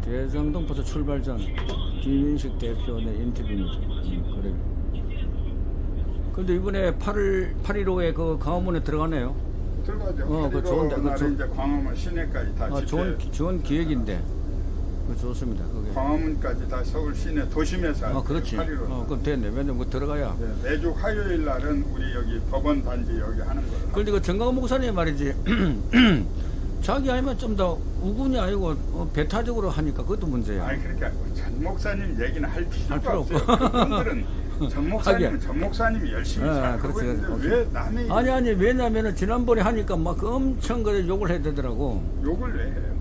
대장동 버스 출발 전 김인식 대표의 인터뷰입니다. 그래. 근데 이번에 8.15에 그 광화문에 들어가네요. 들어가죠. 그 좋은데. 그 이제 광화문 시내까지 다 좋은 기획인데. 그 좋습니다. 그게. 광화문까지 다 서울 시내 도심에서. 그렇지. 그럼 됐네. 왜냐면 그 들어가야. 네, 매주 화요일 날은 우리 여기 법원 단지 여기 하는 거예요. 그런데 그 정강훈 목사님 말이지. 자기 아니면 좀 더 우군이 아니고 배타적으로 하니까 그것도 문제야. 아니 그러니까 전 목사님 얘기는 할 필요가 없어요. 그분들은 전 목사님은 전 목사님이 열심히 살고 있는데 왜 남의 아니 왜냐면은 지난번에 하니까 막 엄청 그래 욕을 해야 되더라고. 욕을 왜 해요?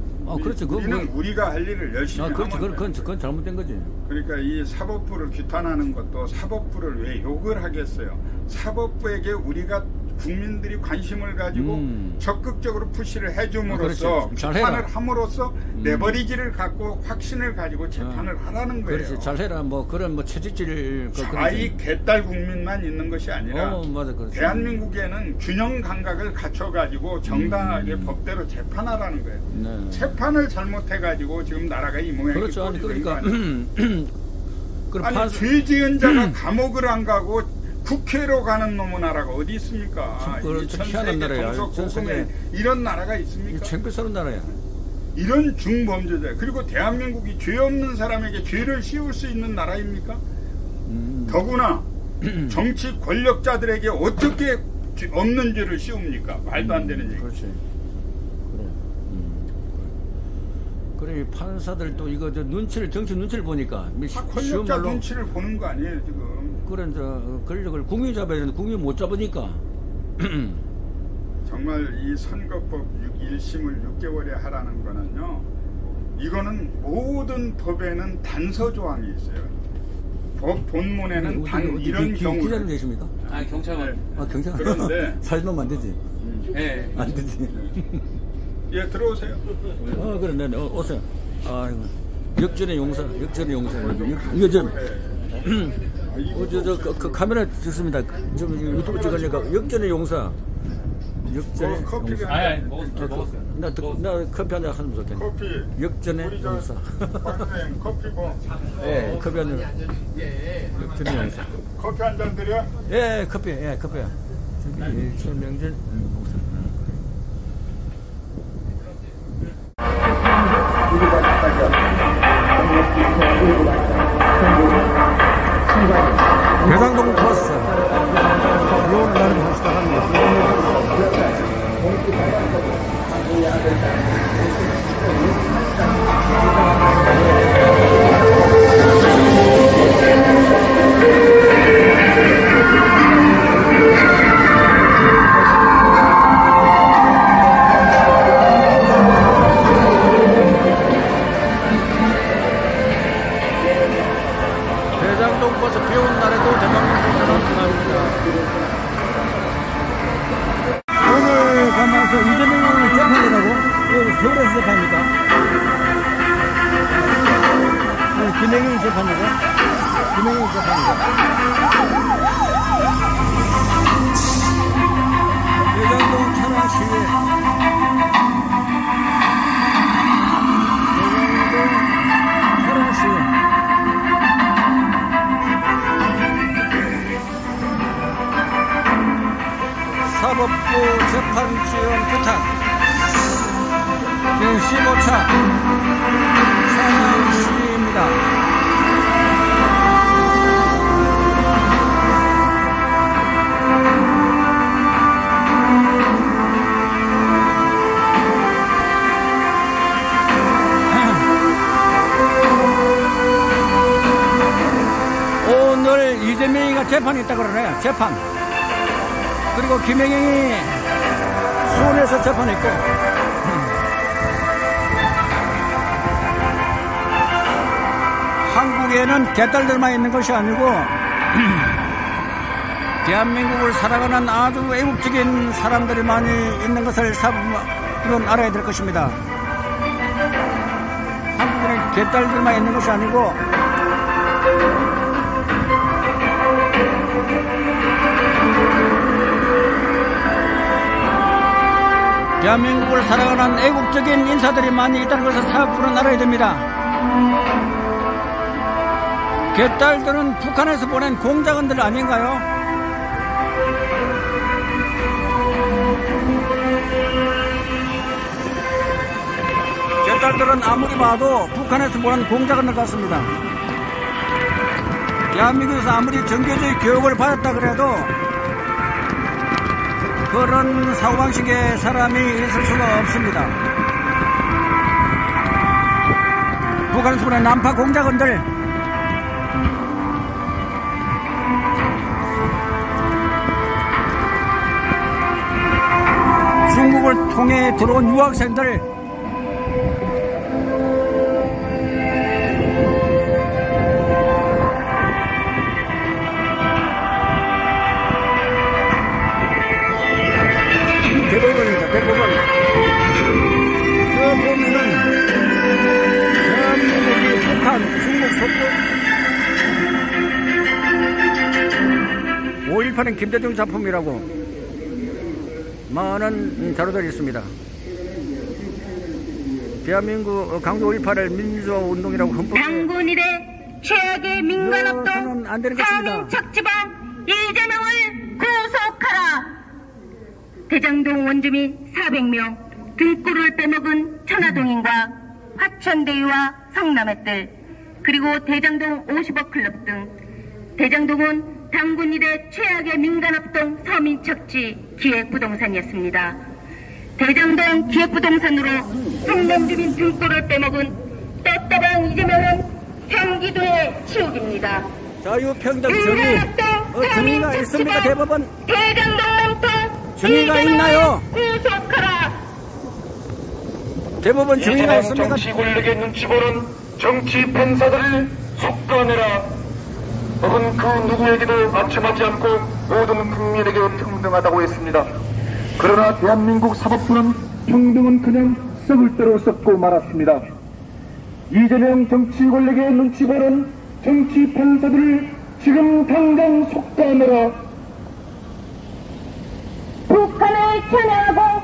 그렇지. 우리는 우리가 할 일을 열심히 그렇지. 하면 그건 잘못된 거지. 그러니까 이 사법부를 규탄하는 것도 사법부를 왜 욕을 하겠어요? 사법부에게 우리가 국민들이 관심을 가지고 적극적으로 푸시를 해줌으로써 재판을 함으로써 레버리지를 갖고 확신을 가지고 재판을 하라는 거예요. 그렇지. 잘해라. 뭐 그런 뭐 채찍질 자의 개딸 국민만 있는 것이 아니라 맞아, 대한민국에는 균형 감각을 갖춰가지고 정당하게 법대로 재판하라는 거예요. 네. 재판을 잘못해가지고 지금 나라가 이 모양이 그렇죠. 아니 그러니까 아니 죄 지은 자가 감옥을 안 가고 국회로 가는 놈의 나라가 어디 있습니까? 희한한 나라야. 전세계 이런 나라가 있습니까? 창피스러운 나라야. 이런 중범죄자. 그리고 대한민국이 죄 없는 사람에게 죄를 씌울 수 있는 나라입니까? 더구나 정치 권력자들에게 어떻게 없는 죄를 씌웁니까? 말도 안 되는 얘기. 그렇지. 그래 판사들도 이거 정치 눈치를 보니까 권력자 눈치를 보는 거 아니에요 지금. 그런 권력을 국민이 잡아야 되는데 국민이 못 잡으니까. 정말 이 선거법 1심을 6개월에 하라는 거는요. 이거는 모든 법에는 단서 조항이 있어요. 법 본문에는 단 이런 경우. 기자님 계십니까? 경찰관. 경찰관. 그런데 사진 넣으면 안 되지. 네. 안 되지. 예, 들어오세요. 그래, 네, 오세요. 아이고. 역전의 용사. 이거 그 카메라 찍습니다. 좀 유튜브 찍으니까 역전의 용사. 역전의 커피가 용사. 아니, 먹었어요. 나 커피 한잔 하면 좋겠네. 커피. 역전의 용사. 박사님 커피 뭐? 네, 커피 한잔. 역전의 용사. 커피 한 잔 드려? 예, 커피야. 저기 일천명절 목사. 대장동 버스 비오는 날부터 시작합니다. 대장동 버스 비오는 날에도 대장동 버스는 나옵니다. 오늘 가면서 이재명을 재판이라고? 서울에서 재판입니까? 김행일 재판이가? 김행일 재판이가? 대장동 천안 시위. 대장동 천안 시위. 사법부 재판 지원 규탄 제15차 천안시입니다. 오늘 이재명이가 재판이 있다고 그러네요. 재판. 그리고 김행영이 수원에서 재판했고 한국에는 개딸들만 있는 것이 아니고 대한민국을 살아가는 아주 애국적인 사람들이 많이 있는 것을 사람들은 알아야 될 것입니다. 한국에는 개딸들만 있는 것이 아니고 대한민국을 사랑하는 애국적인 인사들이 많이 있다는 것을 사업부는 알아야 됩니다. 개딸들은 북한에서 보낸 공작원들 아닌가요? 개딸들은 아무리 봐도 북한에서 보낸 공작원들 같습니다. 대한민국에서 아무리 정교주의 교육을 받았다 그래도 그런 사고방식의 사람이 있을 수가 없습니다. 북한에서 보낸 남파 공작원들, 중국을 통해 들어온 유학생들, 대법원입니다. 대법원. 저 보면은 대한민국이 북한, 중국 속국 5.18은 김대중 작품이라고 많은 자료들이 있습니다. 대한민국 강조 5.18을 민주화 운동이라고 헌법에 당군일의 최악의 민간업동 안 되는 것입니다. 서민척지범 이재명을 구속하라. 대장동 원주민 400명, 등골을 빼먹은 천화동인과 화천대유와 성남의뜰, 그리고 대장동 50억 클럽 등 대장동은 당군 일의 최악의 민간업동 서민척지 기획부동산이었습니다. 대장동 기획부동산으로 성남주민 등골을 빼먹은 떳떳한 이재명은 경기도의 치욕입니다. 자유평등 정의가 있습니까? 대법원 대장동 남통 정의가 있나요? 구속하라. 대법원 정의가 있습니까? 정치 권력의 눈치 보는 정치 판사들을 속단해라. 법은 그 누구에게도 맞춤하지 않고 모든 국민에게 평등하다고 했습니다. 그러나 대한민국 사법부는 평등은 그냥 썩을 대로 썩고 말았습니다. 이재명 정치 권력의 눈치 보는 정치 판사들을 지금 당장 속단해라. 북한을 찬양하고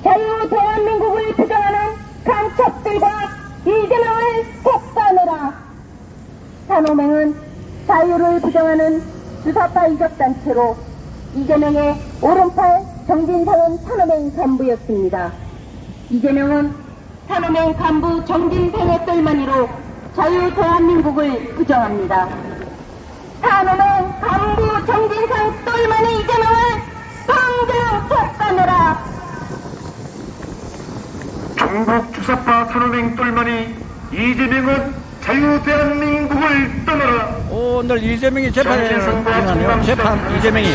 자유 대한민국을 부정하는 간첩들과 이재명을 속단해라. 산호맹은 자유를 부정하는 주사파 이적단체로 이재명의 오른팔 정진상은 산호맹 간부였습니다. 이재명은 산호맹 간부 정진상의 똘마니로 자유 대한민국을 부정합니다. 산호맹 간부 정진상 똘마니 이재명을 당장 속단해라. 중국 주사파 산호맹 똘마니 이재명은 자유 대한민국을 떠나라. 오늘 이재명이 재판에 들어가네요. 재판 이재명이.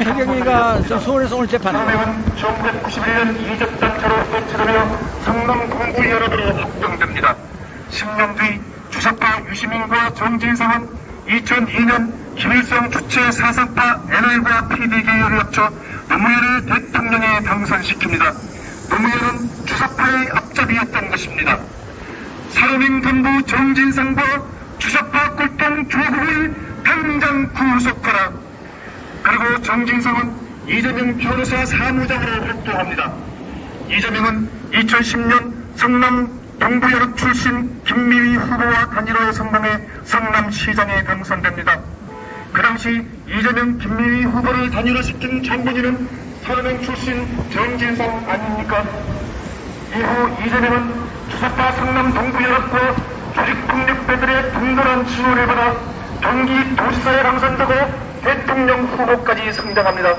김혜경이가 서울에서 오늘 재판. 산호맹은 1991년 이적단체로 소치되며 성남 공구연합으로 합병됩니다. 10년 뒤 주사파 유시민과 정진상은 2002년 김일성 주체 사사파 NL과 PD계에 합쳐 노무현을 대통령에 당선시킵니다. 노무현은 주사파의 앞잡이였던 것입니다. 산호맹 간부 정진상과 주사파 꼴통 조국을 당장 구속하라. 그리고 정진상은 이재명 변호사 사무장으로 활동합니다. 이재명은 2010년 성남 동부연합 출신 김미희 후보와 단일화에 성공해 성남시장에 당선됩니다. 그 당시 이재명 김미희 후보를 단일화시킨 장본인은 산호맹 출신 정진상 아닙니까? 이후 이재명은 주사파 성남 동부연합과 조직폭력배들의 동등한 지원을 받아 경기 도지사에 당선되고 대통령 후보까지 성장합니다.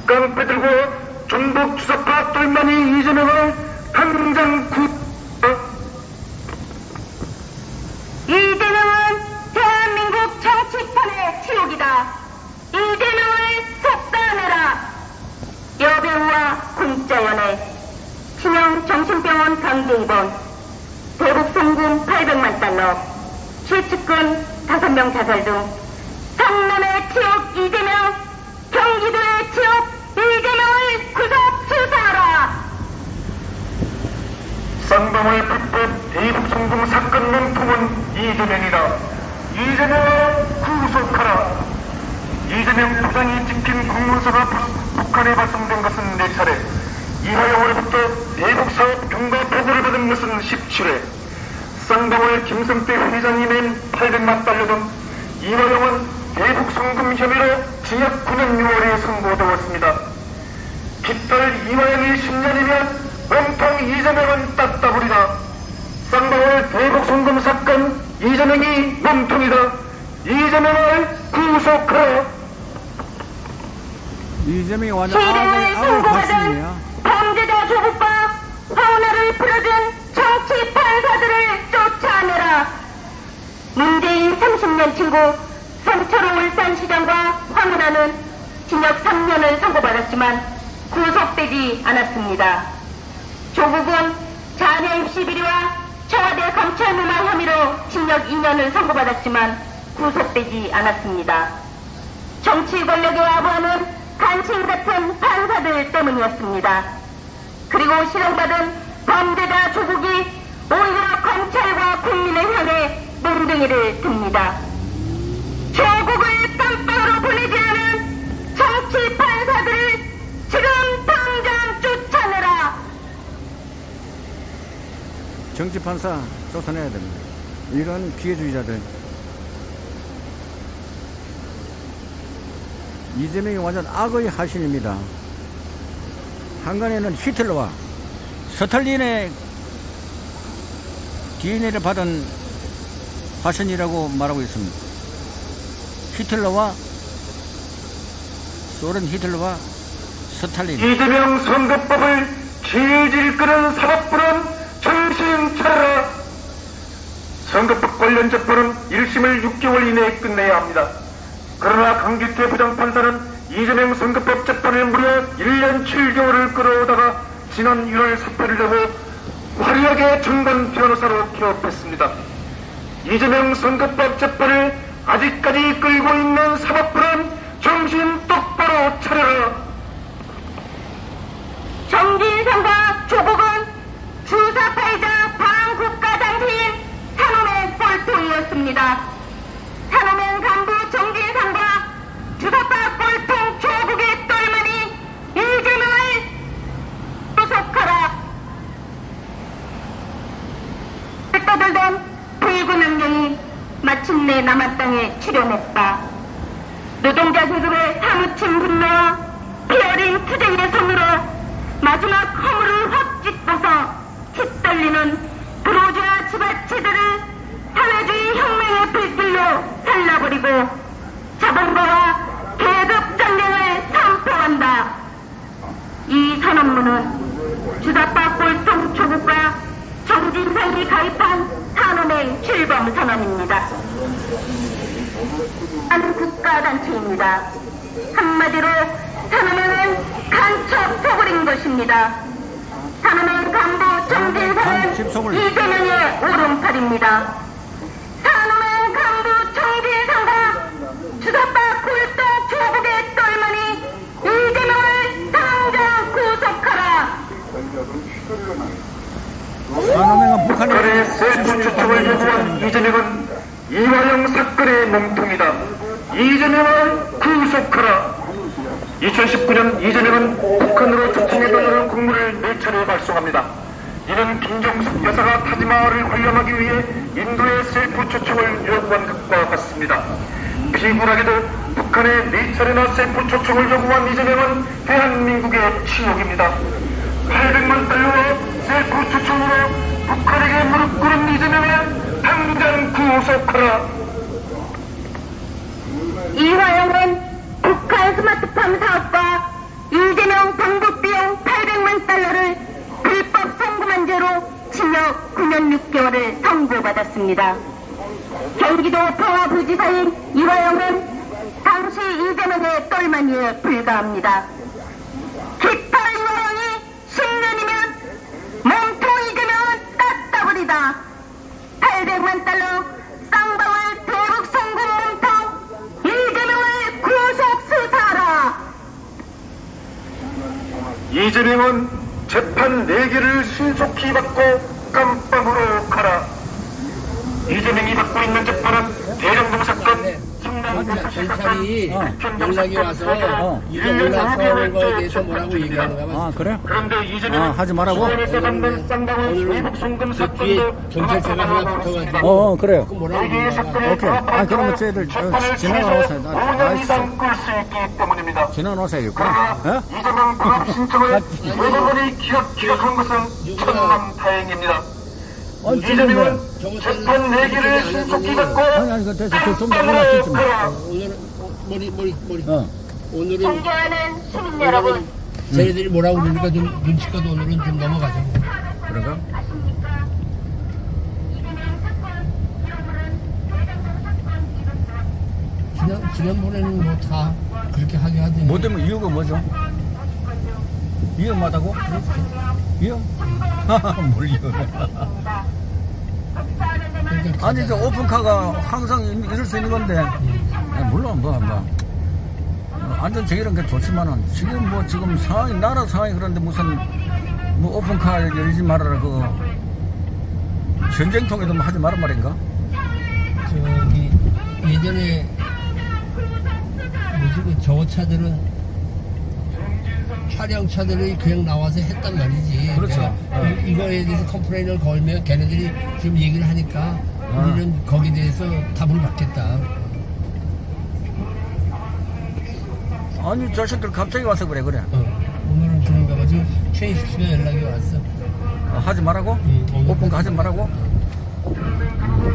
깡패들과 전북 주사파 똘마니 이재명을 당장 이재명은 대한민국 정치판의 치욕이다. 이재명을 속단해라. 여배우와 공짜연애, 신형 정신병원 강제 입원, 대북 송금 800만 달러, 실측근 5명 자살 등 성남의 치욕 이재명, 경기도의 치욕 이재명을 구속 수사하라. 쌍방울 불법 대북 송금 사건 몸통은 이재명이다. 이재명을 구속하라. 이재명 부장이 지킨 공문서가 북한 북한에 발송된 것은 4차례, 이화영으로부터 대북사업 경과 보고를 받은 것은 17회, 쌍방울 김성태 회장이 낸 800만 달러 등 이화영은 대북송금 혐의로 징역 9년 6월에 선고되었습니다. 깃털 이화영이 10년이면 몸통 이재명은 따따블이다. 쌍방울 대북송금 사건 이재명이 몸통이다. 이재명을 구속하라. 이재명이 완전 시름을 선고받은 갔습니다. 범죄자 조국과 화운화를 풀어준 정치 판사들을 쫓아내라. 문재인 30년 친구 성철호 울산시장과 황운하는 징역 3년을 선고받았지만 구속되지 않았습니다. 조국은 자녀 입시 비리와 청와대 검찰 무마 혐의로 징역 2년을 선고받았지만 구속되지 않았습니다. 정치 권력의 아부하는 간신 같은 판사들 때문이었습니다. 그리고 실형받은 범죄자 조국이 오히려 검찰과 국민을 향해 몽둥이를 듭니다. 조국을 깜빵으로 보내지 않은 정치 판사들을 지금 당장 쫓아내라. 정치 판사 쫓아내야 됩니다. 이런 피해주의자들. 이재명이 완전 악의 화신입니다. 한간에는 히틀러와 스탈린의 DNA를 받은 화신이라고 말하고 있습니다. 히틀러와 소련 히틀러와 스탈린. 이재명 선거법을 질질 끄는 사법부는 정신 차려라. 선거법 관련 재판은 1심을 6개월 이내에 끝내야 합니다. 그러나 강기태 부장판사는 이재명 선거법 재판을 무려 1년 7개월을 끌어오다가 지난 1월 사표를 내고 화려하게 정관 변호사로 개업했습니다. 이재명 선거법 재판을 아직까지 끌고 있는 사법부는 정신 똑바로 차려라. 정진상과 조국은 주사파이자 반국가장치인 산호맨 꼴통이었습니다. 산호맨 간부 정진상과 주사파 꼴통 조국의 똘마니 이재명을 구속하라. 떠들던 붉은 안경이 마침내 남한 땅에 출현했다. 노동자 계급의 사무친 분노와 피어린 투쟁의 손으로 마지막 허물을 확 찢어서 휘떨리는 브로주아 지바체들을 사회주의 혁명의 불길로 살라버리고 자본가와 계급 전쟁을 선포한다. 이 선언문은 주사파 꼴통 조국과 정진상이 가입한 산호맹 출범 선언입니다. 한 국가단체입니다. 한마디로 산호맹은 간첩 속을인 것입니다. 산호맹 간부 정진상은 이재명의 오른팔입니다. 산호맹 간부 정진상과 주사파 꼴통 조국의 똘마니 이재명을 당장 구속하라. 북한의 셀프 추적을 요구한 이재명은 이화영 사건의 몸통이다. 이재명을 구속하라. 2019년 이재명은 북한으로 초청에 들어오는 국물을 4차례 발송합니다. 이는 김정숙 여사가 타지마할을 관람하기 위해 인도의 셀프 초청을 요구한 것과 같습니다. 비굴하게도 북한에 4차례나 셀프 초청을 요구한 이재명은 대한민국의 치욕입니다. 800만 달러와 셀프 초청으로 북한에게 무릎 꿇은 이재명을 당장 구속하라. 이화영은 북한 스마트팜 사업과 이재명 방북 비용 800만 달러를 불법 송금한 죄로 징역 9년 6개월을 선고받았습니다. 경기도 평화부지사인 이화영은 당시 이재명의 똘마니에 불과합니다. 깃털 이화영이 10년이면 몸통 이재명은 따따블이다. 800만 달러 쌍방울 대북 송금 몸통 이재명을 구속 수사하라. 이재명은 재판 4개를 신속히 받고 깜빵으로 가라. 이재명이 받고 있는 재판은 대장동 사건, 경찰이 연락이 와서 이거 올라서는 거에 대해서 뭐라고 얘기하는가 봐. 아, 그래? 그런데 이재명 하지 말라고? 수원에서 받는 쌍방울 외국 송금 저 뒤에 사건도 경찰차가 하나 붙어가지고 그래요. 그 뭐라고 이게 얘기하는가 봐. 사건의 오케이. 그러면 쟤들 지나가오세요. 5년 이상 끌 수 있기 때문입니다. 지나가오세요. 그러나 이재명 구급 신청을 대법원이 기각한 것은 천만다행입니다. 이재명은 재판 내기를 신속히 갖고 아니, 그 됐어. 좀 더 올라뛰지 마. 오늘은 머리. 오늘은 존경하는 시민 여러분, 쟤네들이 뭐라고 그러니까 좀 눈치껏 오늘은 좀 넘어가자. 그런가? 지난번에는 뭐 다 그렇게 하게 하더니 뭐 때문에 이유가 뭐죠? 위험하다고? 위험? 뭘 위험해? 아니, 저 오픈카가 항상 이럴 수 있는 건데, 물론 안전적이란 게 좋지만은, 지금 상황이, 나라 상황이 그런데 무슨, 오픈카 열지 말아라, 전쟁통에도 하지 말란 말인가? 저기 예전에 저 차들은 촬영차들이 그냥 나와서 했단 말이지. 그렇죠. 이거에 대해서 컴플레인을 걸면 걔네들이 지금 얘기를 하니까 우리는 거기에 대해서 답을 받겠다. 아니, 자식들 갑자기 와서 그래. 오늘은 그런가 봐. 지금 최인식 씨가 연락이 왔어. 하지 말라고? 오픈카 하지 말라고?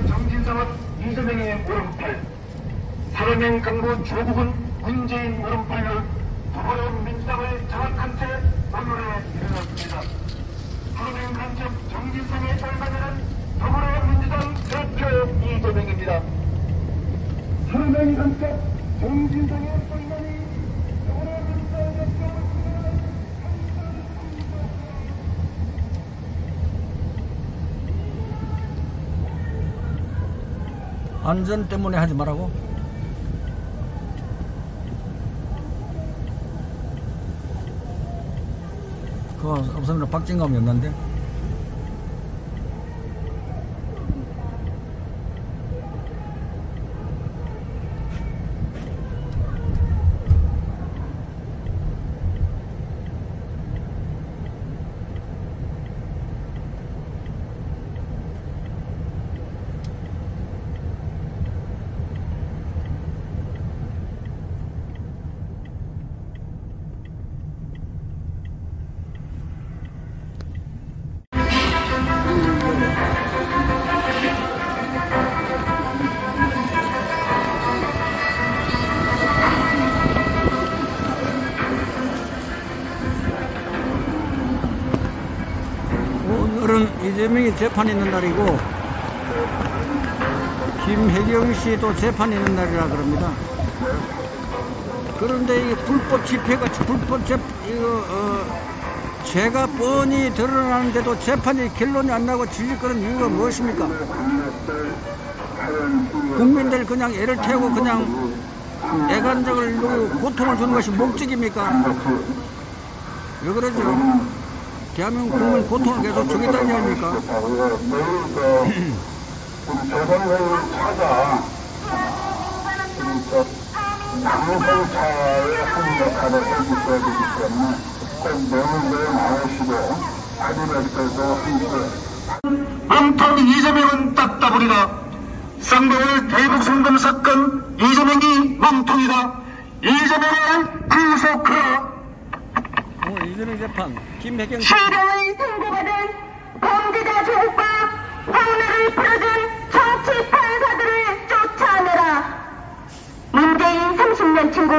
정진상은 이재명의 오른팔, 사회명 강구 조국은 문재인 오른팔로 더불어민 민주당을 장악한 채 오늘에 일어났습니다. 사회명 간첩 정진상의 얼마냐는 더불어민주당 대표 이재명입니다. 사회명 간첩 정진상의 얼마니 더불어민주당 대표 안전 때문에 하지 말라고? 그거 없으면 박진감이 없는데? 오늘은 이재명이 재판 있는 날이고 김혜경 씨도 재판 있는 날이라 그럽니다. 그런데 이게 불법 집회가 죄가 뻔히 드러나는데도 재판이 결론이 안 나고 질질 이유가 무엇입니까? 국민들 그냥 애를 태우고 그냥 애간적을 누르고 고통을 주는 것이 목적입니까? 왜 그러죠? 대한민국 국민 고통을 계속 주겠다는 얘기입니까? 재선회의를 찾아 당선차에 한 역할을 해주셔야 되기 때문에 꼭 내문대에 나오시고 하리라께서 함께 엉터리 이재명은 딱따블이다. 쌍방울 대북 송금 사건 이재명이 멍통이다. 이재명을 구속하라. 이재명 재판 김혜경 실형을 선고받은 범죄자 조국과 황혼을 풀어준 정치 판사들을 쫓아내라. 문재인 30년 친구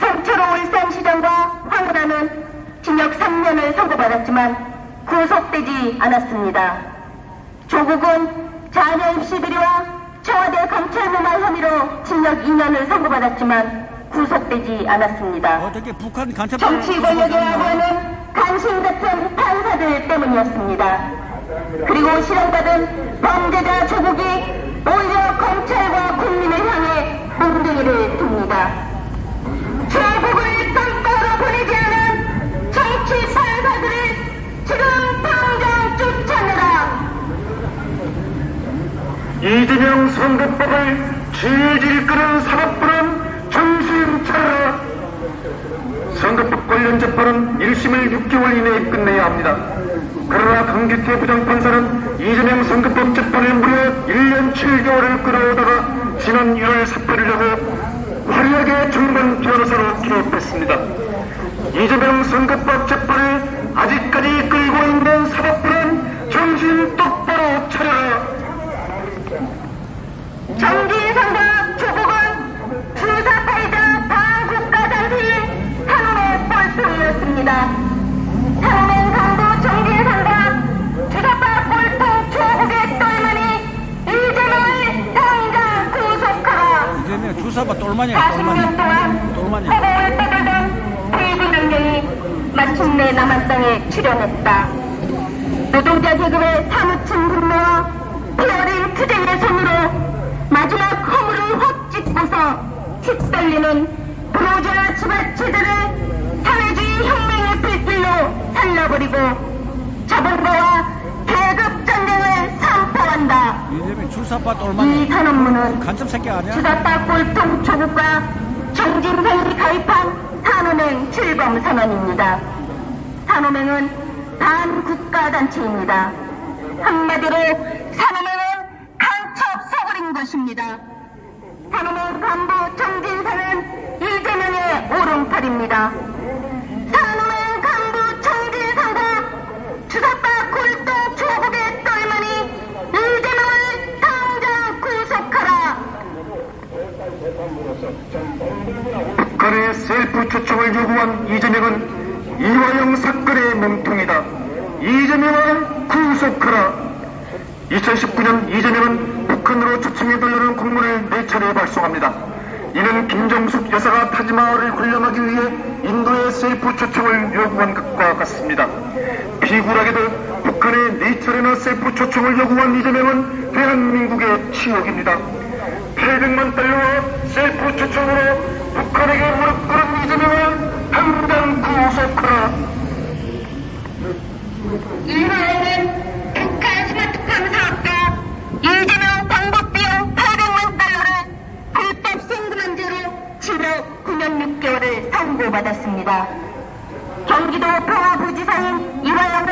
성철호 울산시장과 황운하는 징역 3년을 선고받았지만 구속되지 않았습니다. 조국은 자녀 입시 비리와 청와대 검찰 무말 혐의로 징역 2년을 선고받았지만 구속되지 않았습니다. 어떻게 북한 간첩 정치 권력에 하는 간신 같은 판사들 때문이었습니다. 그리고 실형받은 범죄자 조국이 오히려 검찰과 국민을 향해 몽둥이를 듭니다. 조국을 깜빡으로 보내지 않은 정치 판사들을 지금 당장 쫓아내라. 이재명 선거법을 질질 끄는 사법부를 강기태 부장판사는 이재명 선거법 재판을 무려 1년 7개월을 끌어오다가 지난 1월 사표를 내고 화려하게 중간 변호사로 기업했습니다. 이재명 선거법 재판을 아직까지 끌고 있는 사법부는 정신 똑바로 차려라. 정진상과 조국은 주사파이자 반국가단체인 산업의 뻘통이었습니다. 산업의 강도 정진상과 주사파 뻘통 조국의 똘마니 이재명을 당장 구속하라. 이재명 주사파 똘마니야. 40년 동안 허공을 떠돌던 퇴군 명령이 마침내 남한 땅에 출현했다. 노동자 계급의 사무친 분노와 피어린 투쟁의 손으로 마지막 허물을 확 짚고서 휘떨리는 부르주아 지배체들을 사회주의 혁명의 불길로 살려버리고 자본가와 계급 전쟁을 선포한다. 이재명 주사파 똘마니. 이 산업문은 간첩 새끼 아니야? 주사파 꼴통 조국과 정진상이 가입한 산업행 출범 선언입니다. 산업행은 반국가단체입니다. 한마디로 산업행은 간첩 소굴인 것입니다. 산업행 간부 정진상은 이재명의 오른팔입니다. 산업행 간부 정진상과 주사파 꼴통 조국의 똘마니 이재명을 당장 구속하라. 북한의 셀프 초청을 요구한 이재명은 이화영 사건의 몸통이다. 이재명을 구속하라. 2019년 이재명은 북한으로 초청해달라는 공문을 4차례 발송합니다. 이는 김정숙 여사가 타지마할을 관람하기 위해 인도의 셀프 초청을 요구한 것과 같습니다. 비굴하게도 북한의 4차례나 셀프 초청을 요구한 이재명은 대한민국의 치욕입니다. 800만 달러와 셀프 초청으로 북한에게 무릎 꿇은 이재명을 당장 구속하라. 이화영은 북한 스마트팜 사업가 이재명 방법 비용 800만 달러를 불법 송금한 죄로 징역 9년 6개월을 선고받았습니다. 경기도 평화부지사인 이화영은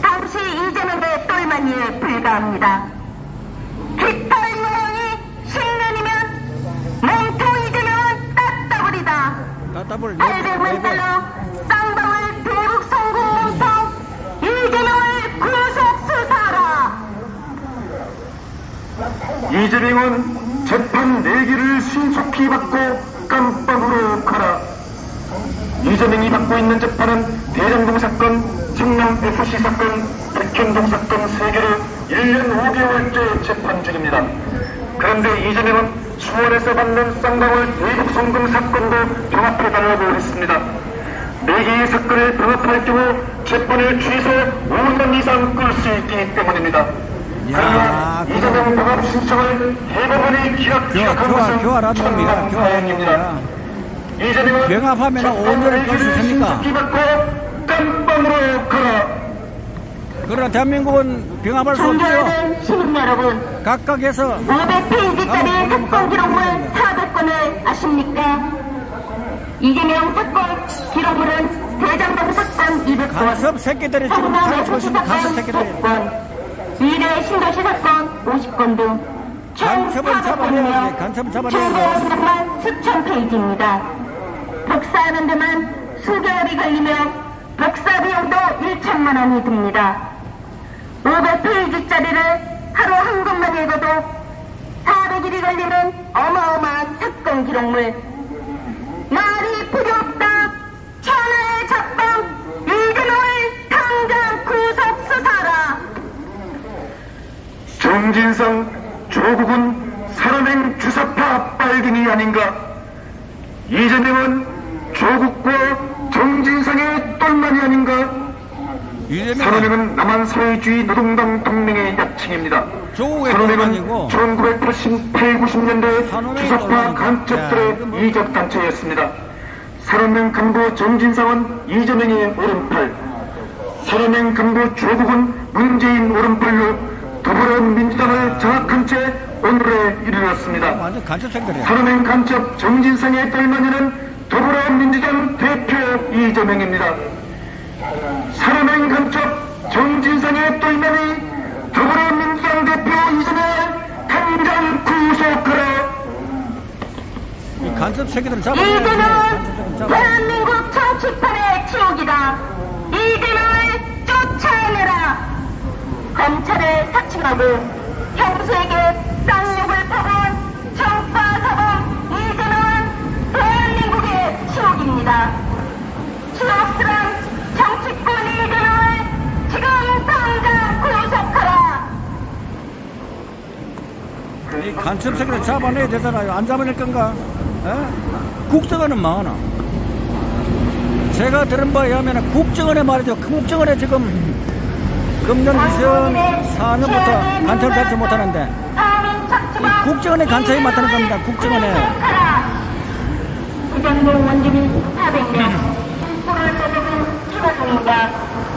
당시 이재명의 똘마니에 불과합니다. 깃털 유형이 10년이면 몸통 이재명은 따따블이다. 따따블 800만 달러 쌍방울 대북 성공 몸통 이재명을 구속 수사하라. 이재명은 재판 4개를 신속히 받고 깜빵으로 가라. 이재명이 받고 있는 재판은 대장동 사건, 청남 FC 사건, 백현동 사건 3개를 1년 5개월째 재판 중입니다. 그런데 이재명은 수원에서 받는 쌍방울 대북 송금 사건도 병합해달라고 했습니다. 4개의 사건을 병합할 경우 재판을 최소 5년 이상 끌 수 있기 때문입니다. 그러나 이재명 병합 신청을 대법원이 기각한 것은 천만다행입니다. 이재명은 병합하면 5년을 끌 수 있습니까? 깜빵으로 가라. 그러나 대한민국은 병합할 수 없죠. 존경하는 시민 여러분, 각각에서 500페이지짜리 사건 기록물 400건을 아십니까? 이재명 사건 기록물은 대장동 사건 200건, 간섭 새끼들이 지금 성남 가르치고 FC 있는 간섭 사건 새끼들이 100건, 미래 신도시 사건 50건 등 총 간첩은 잡아내야지. 400건이며 간첩은 잡아내야지. 참고한 기록만 수천 페이지입니다. 복사하는 데만 수개월이 걸리며 복사 비용도 1천만 원이 듭니다. 500페이지짜리를 하루 한 권만 읽어도 400일이 걸리는 어마어마한 사건 기록물. 말이 필요 없다. 천하의 작방 이재명을 당장 구속 수사하라. 정진상, 조국은 살아낸 주사파 빨갱이 아닌가? 이재명은 조국과 정진상의 똘마니 아닌가? 산업행은 남한 사회주의 노동당 동맹의 약칭입니다. 산업행은 1988, 90년대 주사파 간첩들의 이적단체였습니다. 산업행 간부 정진상은 이재명의 오른팔, 산업행 간부 조국은 문재인 오른팔로 더불어민주당을 장악한 채 오늘에 이르렀습니다. 산업행 간첩 정진상의 똘마니는 더불어민주당 대표 이재명입니다. 산업행 간첩 정진상의 똘면이 더불어민주당 대표 이전에 당장 구속하라. 이 간첩 새끼들은 잡아야 이들은 대한민국 정치판의 지옥이다. 이들을 쫓아내라. 검찰을 사칭하고 형수에게 쌍욕을 퍼본 정파사범 이들은 대한민국의 지옥입니다. 지옥스런 정치권 이들을 지금 당장 구속하라. 이 간첩 새끼들 잡아내야 되잖아요. 안 잡아낼 건가? 국정원은 망하나? 제가 들은 바에 의하면 국정원에 말이죠. 국정원에 지금 금년 2004년부터 간첩을 잡지 못하는데 이 국정원에 간첩이 맡는 겁니다. 국정원에. 부정동 원주민 400명, 불을 떠먹은 추가동인과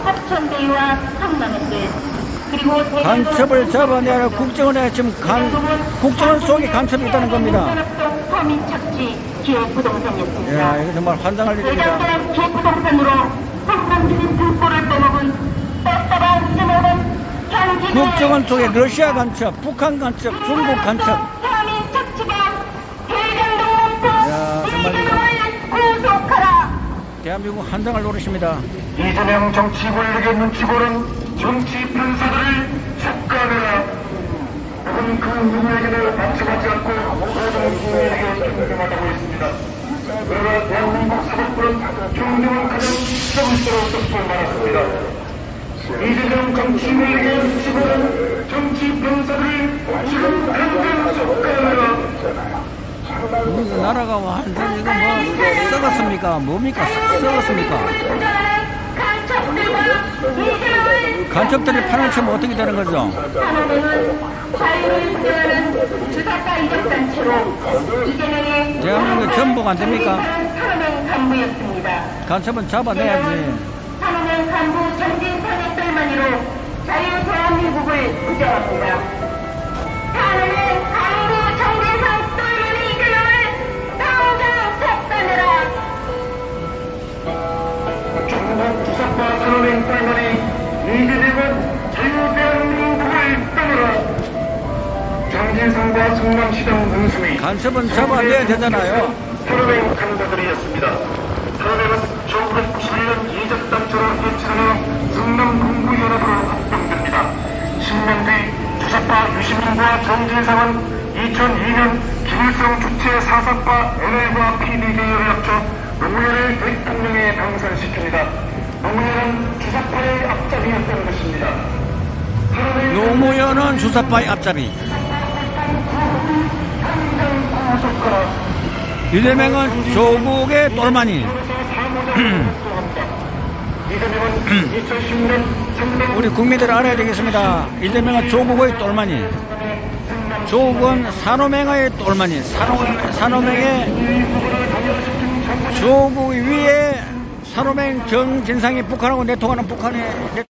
합천대유와 성남현대 그리고 간첩을 잡아내야 국정원에 지금 국정원 속에 간첩이 있다는 겁니다. 서민착지 기획부동산이었습니다. 야, 이거 정말 환장할 일입니다. 대장간 기획부동산으로 성남주민 등골을 떠먹은 뻔뻔한 스모는 경기 국정원 속에 러시아 간첩, 북한 간첩, 중국 간첩. 서민착지가 대장동 야, 정말 문서 구속하라. 대한민국 환장할 노릇입니다. 이재명 정치 권력의 눈치 보는 정치 판사들을 속가내라. 혹은 그 누구에게도 방치하지 않고 모든 국민에게 평등하다고 했습니다. 그러나 대한민국 사법부는 평등을 가장 정치로 썩고 말았습니다. 이재명 정치 권력의 눈치 보는 정치 판사들을 지금 당장 속가내라. 우리나라가 완전 이거 뭐 썩었습니까? 뭡니까? 썩었습니까? 간첩들이 판을 치면 어떻게 되는 거죠? 대한민국 전복 안 됩니까? 간첩은 잡아내야지. 산업의 간부 정진선의 똘마니로 자유 대한민국을 구정합니다. 산업의 간부 정진선 똘마니 이들을 당장 속단해라. 중국 주석과 산업의 똘마니 이재명은 자유 대한민국을 떠나라. 정진선과 성남시장 문수위 간첩은 잡아내야 되잖아요. 산업의 간사들이었습니다. 산업은 1991년 이적단체로 개최하여 성남공부연합으로 합병됩니다. 10년 뒤 주석과 유시민과 정진상은 2002년 김일성 주체 사상과 NL과 PD 계열을 합쳐 노무현을 대통령에 당선시킵니다. 노무현은 주석파의 앞잡이였던 것입니다. 노무현은 주사파의 앞잡이. 이재명은 조국의 똘마니. 우리 국민들 알아야 되겠습니다. 이재명은 조국의 똘마니. 조국은 산호맹의 똘마니. 산호맹의 조국 위에 산호맹 정진상이 북한하고 내통하는 북한의